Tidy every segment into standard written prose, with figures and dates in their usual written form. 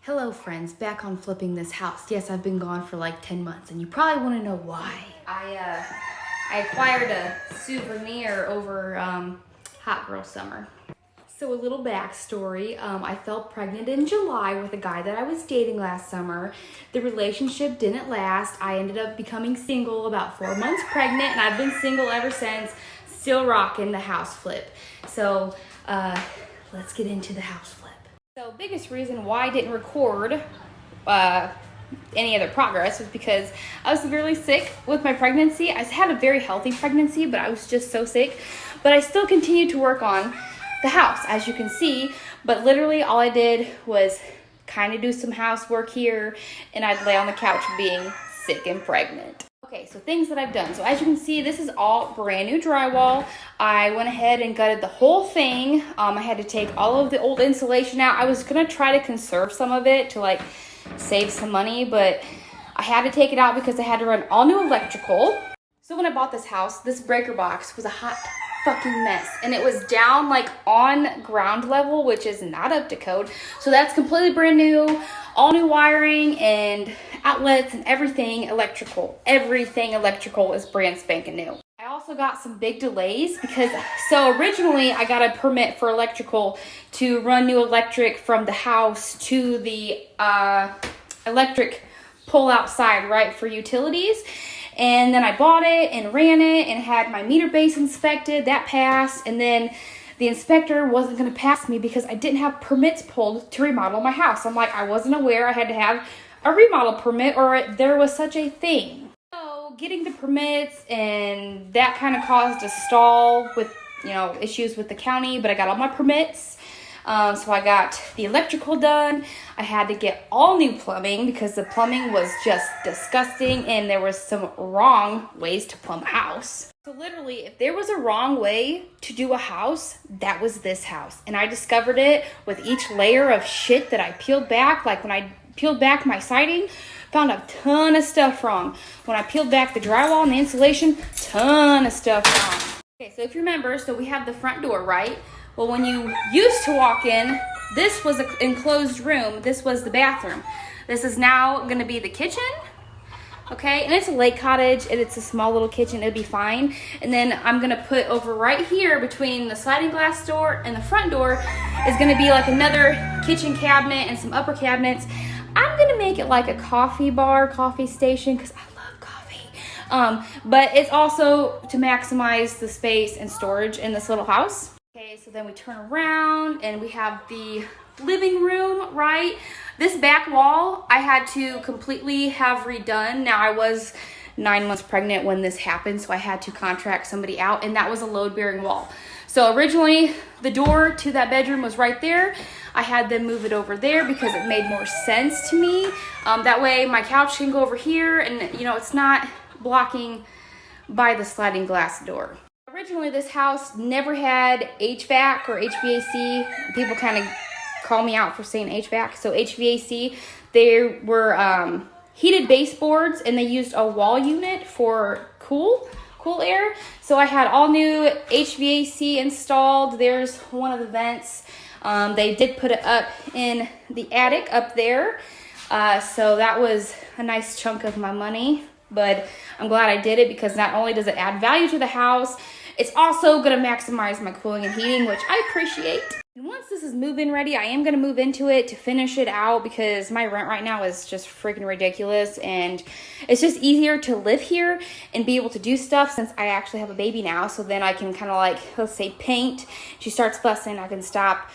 Hello friends, back on flipping this house. Yes, I've been gone for like 10 months and you probably want to know why. I acquired a souvenir over Hot Girl Summer. So a little backstory, I fell pregnant in July with a guy that I was dating last summer. The relationship didn't last. I ended up becoming single about 4 months pregnant and I've been single ever since, still rocking the house flip. So let's get into the house flip. So biggest reason why I didn't record any other progress was because I was severely sick with my pregnancy. I had a very healthy pregnancy, but I was just so sick. But I still continued to work on the house, as you can see. But literally all I did was kind of do some housework here, and I'd lay on the couch being sick and pregnant. Okay, so things that I've done. So as you can see, this is all brand new drywall. I went ahead and gutted the whole thing. I had to take all of the old insulation out. I was gonna try to conserve some of it to like save some money, but I had to take it out because I had to run all new electrical. So when I bought this house, this breaker box was a hot fucking mess, and it was down like on ground level, which is not up to code. So that's completely brand new, all new wiring and outlets and everything electrical. Everything electrical is brand spanking new. I also got some big delays because, so originally I got a permit for electrical to run new electric from the house to the electric pole outside, right, for utilities. And then I bought it and ran it and had my meter base inspected. That passed. And then the inspector wasn't going to pass me because I didn't have permits pulled to remodel my house. I'm like, I wasn't aware I had to have a remodel permit or there was such a thing. So getting the permits, and that kind of caused a stall with, issues with the county, but I got all my permits. So I got the electrical done. I had to get all new plumbing because the plumbing was just disgusting and there was some wrong ways to plumb a house. So literally, if there was a wrong way to do a house, that was this house. And I discovered it with each layer of shit that I peeled back. Like when I peeled back my siding, found a ton of stuff wrong. When I peeled back the drywall and the insulation, ton of stuff wrong. Okay, so if you remember, so we have the front door, right? Well, when you used to walk in, this was an enclosed room. This was the bathroom. This is now going to be the kitchen. Okay, and it's a lake cottage, and it's a small little kitchen. It'll be fine. And then I'm going to put over right here between the sliding glass door and the front door is going to be like another kitchen cabinet and some upper cabinets. I'm going to make it like a coffee bar, coffee station, because I love coffee. But it's also to maximize the space and storage in this little house. Okay, so then we turn around and we have the living room, right? This back wall I had to completely have redone. Now I was 9 months pregnant when this happened, so I had to contract somebody out, and that was a load-bearing wall. So originally the door to that bedroom was right there. I had them move it over there because it made more sense to me. That way my couch can go over here and it's not blocking by the sliding glass door. Originally, this house never had HVAC or HVAC. People kind of call me out for saying HVAC. So HVAC, there were heated baseboards, and they used a wall unit for cool air. So I had all new HVAC installed. There's one of the vents. They did put it up in the attic up there. So that was a nice chunk of my money. But I'm glad I did it because not only does it add value to the house, it's also going to maximize my cooling and heating, which I appreciate. And once this is move-in ready, I am going to move into it to finish it out because my rent right now is just freaking ridiculous. And it's just easier to live here and be able to do stuff since I actually have a baby now. So then I can kind of like, let's say paint. She starts fussing, I can stop,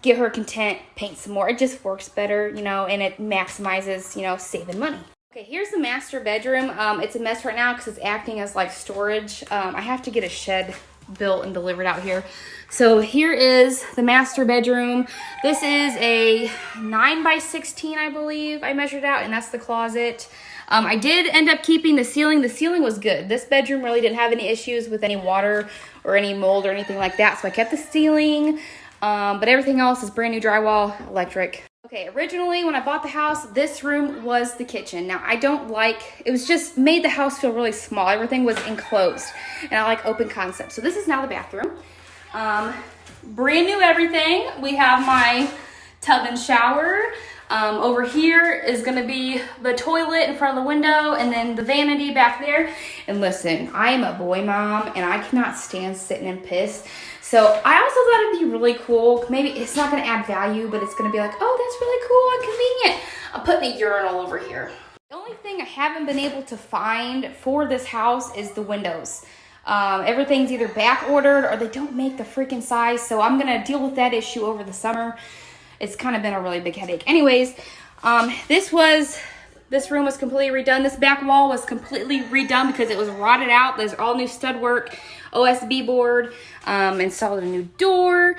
get her content, paint some more. It just works better, and it maximizes, saving money. Okay, here's the master bedroom. It's a mess right now because it's acting as like storage. I have to get a shed built and delivered out here. So here is the master bedroom. This is a 9x16, I believe I measured out, and that's the closet. I did end up keeping the ceiling. The ceiling was good. This bedroom really didn't have any issues with any water or any mold or anything like that. So I kept the ceiling, but everything else is brand new drywall, electric. Okay, originally when I bought the house, this room was the kitchen. Now it was just made the house feel really small. Everything was enclosed, and I like open concept. So this is now the bathroom. Brand new everything. We have my tub and shower. Over here is gonna be the toilet in front of the window and then the vanity back there. And listen, I am a boy mom and I cannot stand sitting in piss. So I also thought it'd be really cool. Maybe it's not gonna add value, but it's gonna be like, oh, that's really cool and convenient. I'm putting a urinal over here. The only thing I haven't been able to find for this house is the windows. Everything's either back ordered or they don't make the freaking size. So I'm gonna deal with that issue over the summer. It's kind of been a really big headache. Anyways, this room was completely redone. This back wall was completely redone because it was rotted out. There's all new stud work, OSB board, installed a new door.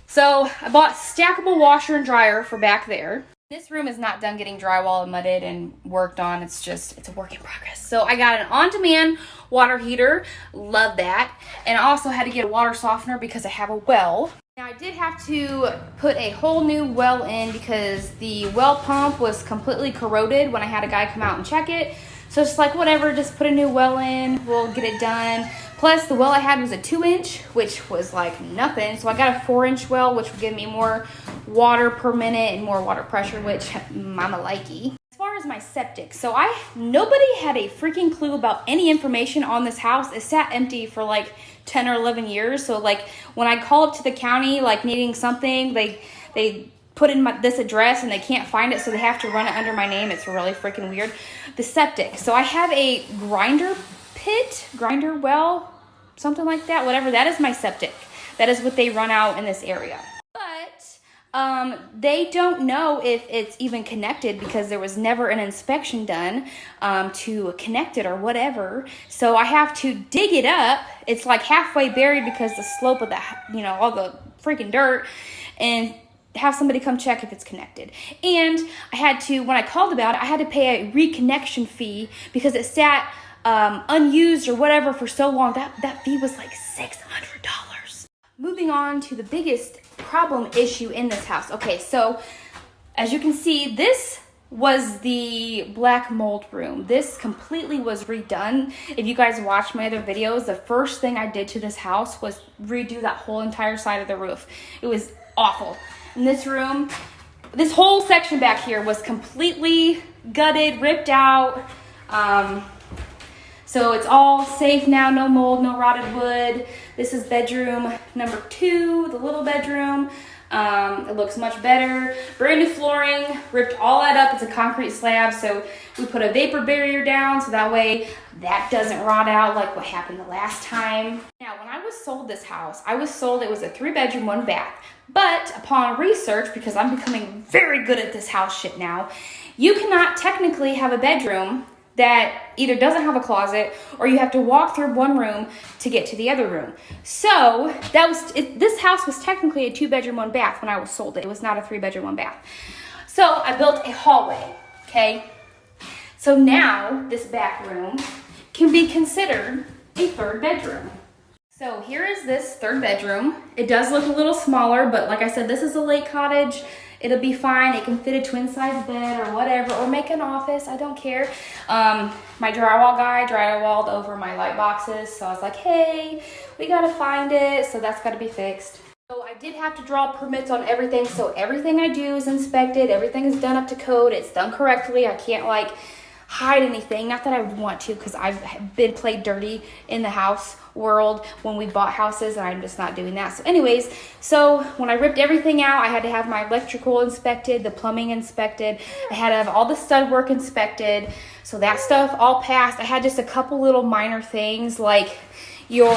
So I bought stackable washer and dryer for back there. This room is not done getting drywall and mudded and worked on. It's a work in progress. So I got an on-demand water heater. Love that. And I also had to get a water softener because I have a well. Now I did have to put a whole new well in because the well pump was completely corroded when I had a guy come out and check it. So it's like, whatever, just put a new well in, we'll get it done. Plus the well I had was a 2-inch, which was like nothing. So I got a 4-inch well, which would give me more water per minute and more water pressure, which mama likey. As far as my septic, so nobody had a freaking clue about any information on this house. It sat empty for like 10 or 11 years. So like when I call up to the county, like needing something, they put in this address and they can't find it. So they have to run it under my name. It's really freaking weird. The septic. So I have a grinder well, something like that, whatever. That is my septic. That is what they run out in this area. But they don't know if it's even connected because there was never an inspection done to connect it or whatever. So I have to dig it up. It's like halfway buried because the slope of the, all the freaking dirt, and have somebody come check if it's connected. And I had to, when I called about it, I had to pay a reconnection fee because it sat unused or whatever for so long. That fee was like $600. Moving on to the biggest problem issue in this house. Okay, so as you can see, this was the black mold room. This completely was redone. If you guys watched my other videos, the first thing I did to this house was redo that whole entire side of the roof. It was awful. In this room, this whole section back here was completely gutted, ripped out. So it's all safe now, no mold, no rotted wood. This is bedroom number 2, the little bedroom. It looks much better. Brand new flooring, ripped all that up. It's a concrete slab, so we put a vapor barrier down so that way that doesn't rot out like what happened the last time. Now, when I was sold this house, I was sold it was a 3-bedroom, 1 bath. But upon research, because I'm becoming very good at this house shit now, you cannot technically have a bedroom that either doesn't have a closet or you have to walk through one room to get to the other room. So this house was technically a 2-bedroom, 1 bath when I was sold it. It was not a 3-bedroom, 1 bath. So I built a hallway, okay? So now this back room can be considered a 3rd bedroom. So here is this 3rd bedroom. It does look a little smaller, but like I said, this is a lake cottage. It'll be fine. It can fit a twin-size bed or whatever, or make an office. I don't care. My drywall guy drywalled over my light boxes, so I was like, hey, we gotta find it, so that's gotta be fixed. So I did have to draw permits on everything, so everything I do is inspected. Everything is done up to code. It's done correctly. I can't like hide anything. Not that I would want to, because I've been played dirty in the house world when we bought houses, and I'm just not doing that. So anyways, so when I ripped everything out, I had to have my electrical inspected, the plumbing inspected. I had to have all the stud work inspected. So that stuff all passed. I had just a couple little minor things like your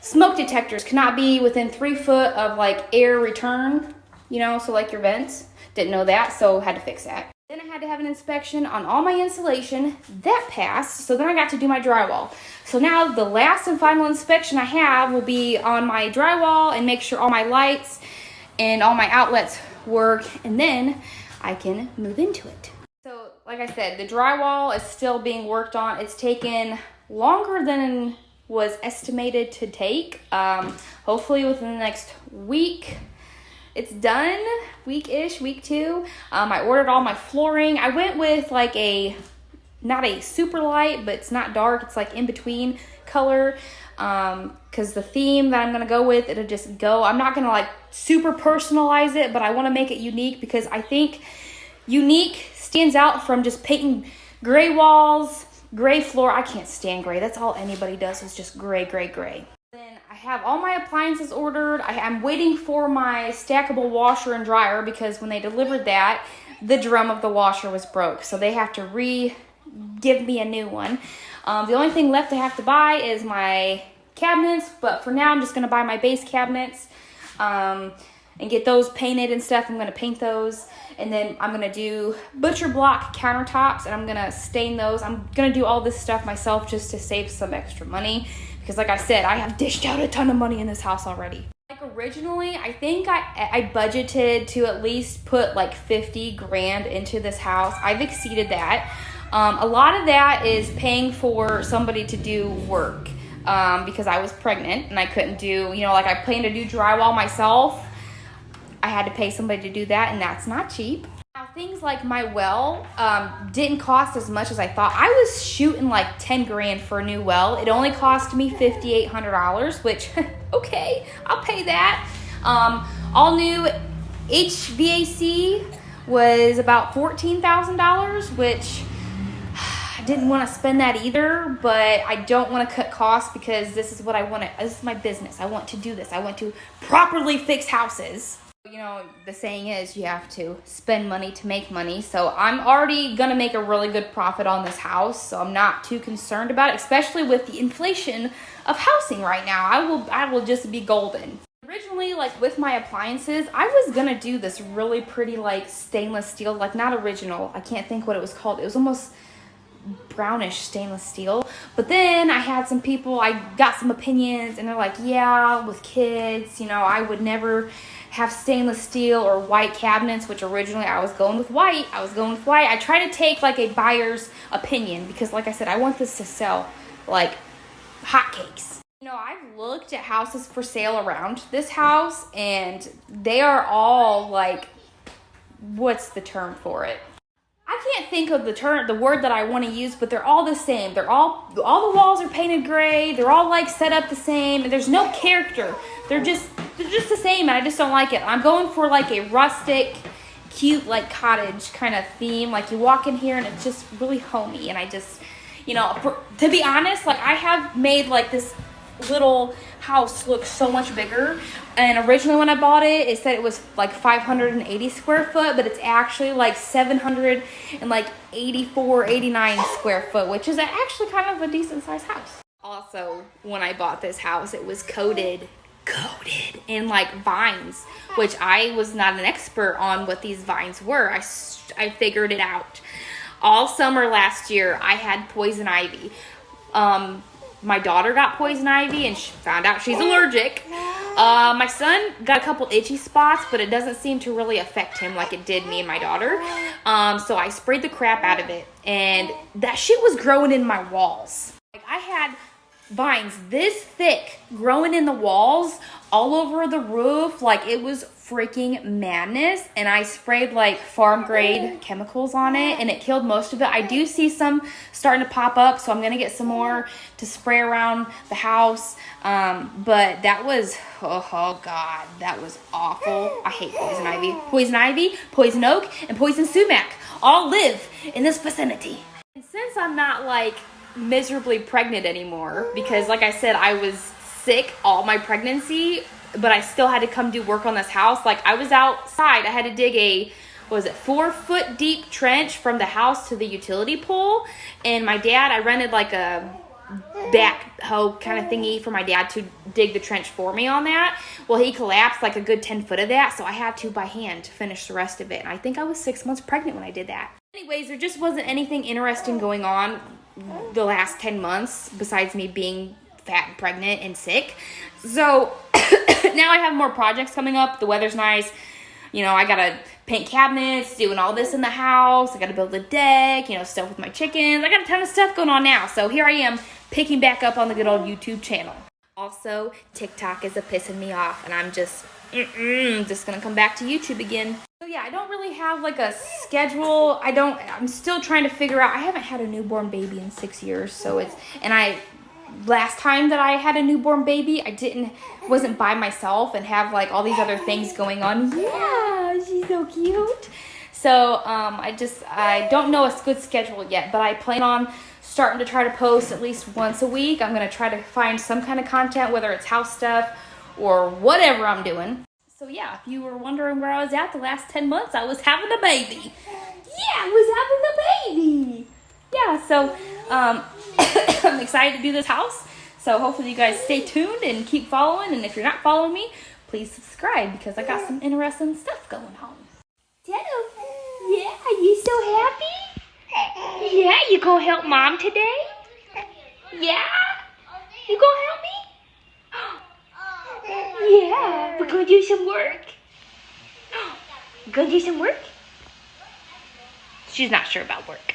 smoke detectors cannot be within 3 foot of like air return, so like your vents. Didn't know that, so had to fix that. Then I had to have an inspection on all my insulation. That passed, so then I got to do my drywall. So now the last and final inspection I have will be on my drywall and make sure all my lights and all my outlets work, and then I can move into it. So like I said, the drywall is still being worked on. It's taken longer than was estimated to take. Hopefully within the next week. It's done, week 2. I ordered all my flooring. I went with like a not a super light, but it's not dark. It's like in between color. Because the theme that I'm going to go with, it'll just go. I'm not going to like super personalize it, but I want to make it unique because I think unique stands out from just painting gray walls, gray floor. I can't stand gray. That's all anybody does is just gray, gray, gray. Then I have all my appliances ordered. I'm waiting for my stackable washer and dryer because when they delivered that, the drum of the washer was broke. So they have to give me a new one. The only thing left I have to buy is my cabinets, but for now I'm just going to buy my base cabinets and get those painted and stuff. I'm going to paint those, and then I'm going to do butcher block countertops, and I'm going to stain those. I'm going to do all this stuff myself just to save some extra money because like I said, I have dished out a ton of money in this house already. Like originally, I think I budgeted to at least put like 50 grand into this house. I've exceeded that. A lot of that is paying for somebody to do work because I was pregnant and I couldn't do, like I planned to do drywall myself. I had to pay somebody to do that, and that's not cheap. Now, things like my well didn't cost as much as I thought. I was shooting like 10 grand for a new well. It only cost me $5,800, which, okay, I'll pay that. All new HVAC was about $14,000, which didn't want to spend that either, but I don't want to cut costs because this is what I want to, this is my business. I want to do this. I want to properly fix houses. The saying is you have to spend money to make money. So I'm already going to make a really good profit on this house. So I'm not too concerned about it, especially with the inflation of housing right now. I will just be golden. Originally, like with my appliances, I was going to do this really pretty like stainless steel, like not original. I can't think what it was called. It was almost brownish stainless steel, but then I had some people, I got some opinions, and they're like, yeah, with kids, I would never have stainless steel or white cabinets, which originally I was going with white. I try to take like a buyer's opinion because like I said, I want this to sell like hotcakes. I've looked at houses for sale around this house, and they are all like, what's the term for it? I can't think of the word that I want to use, but they're all the same. All the walls are painted gray. They're all like set up the same, and there's no character. They're just the same, and I just don't like it. I'm going for like a rustic, cute, like cottage kind of theme. Like you walk in here and it's just really homey, and I just, to be honest, like I have made like this little house look so much bigger, and originally when I bought it, it said it was like 580 square foot, but it's actually like 784, 89 square foot, which is actually kind of a decent sized house. Also, when I bought this house, it was coated in like vines, which I was not an expert on what these vines were. I figured it out. All summer last year, I had poison ivy. My daughter got poison ivy and she found out she's allergic. My son got a couple itchy spots, but it doesn't seem to really affect him like it did me and my daughter. So I sprayed the crap out of it, and that shit was growing in my walls. Like I had vines this thick growing in the walls all over the roof. Like it was freaking madness, and I sprayed like farm grade chemicals on it, and it killed most of it. I do see some starting to pop up, so I'm gonna get some more to spray around the house. But that was, oh god, that was awful. I hate poison ivy. Poison ivy, poison oak, and poison sumac all live in this vicinity. And since I'm not like miserably pregnant anymore, because like I said, I was sick all my pregnancy, but I still had to come do work on this house. Like I was outside, I had to dig a 4-foot deep trench from the house to the utility pole, and my dad, I rented like a backhoe kind of thingy for my dad to dig the trench for me on that. Well, he collapsed like a good 10 foot of that, so I had to by hand finish the rest of it, and I think I was 6 months pregnant when I did that. Anyways, there just wasn't anything interesting going on the last 10 months besides me being fat and pregnant and sick. So now I have more projects coming up. The weather's nice. I gotta paint cabinets, doing all this in the house. I gotta build a deck, stuff with my chickens. I got a ton of stuff going on now. So here I am picking back up on the good old YouTube channel. Also, TikTok is pissing me off, and I'm just gonna come back to YouTube again. So yeah, I don't really have like a schedule, I'm still trying to figure out. I haven't had a newborn baby in 6 years, so last time that I had a newborn baby, wasn't by myself and have like all these other things going on. Yeah, she's so cute. So I don't know a good schedule yet, but I plan on starting to try to post at least once a week. I'm going to try to find some kind of content, whether it's house stuff or whatever I'm doing. So yeah, if you were wondering where I was at the last 10 months, I was having a baby. Yeah, I was having a baby. Yeah, so I'm excited to do this house. So hopefully you guys stay tuned and keep following. And if you're not following me, please subscribe because I got some interesting stuff going on. Dado, yeah, you so happy? Yeah, you gonna help Mom today? Yeah? You gonna help me? Yeah, we're gonna do some work. We're gonna do some work? She's not sure about work.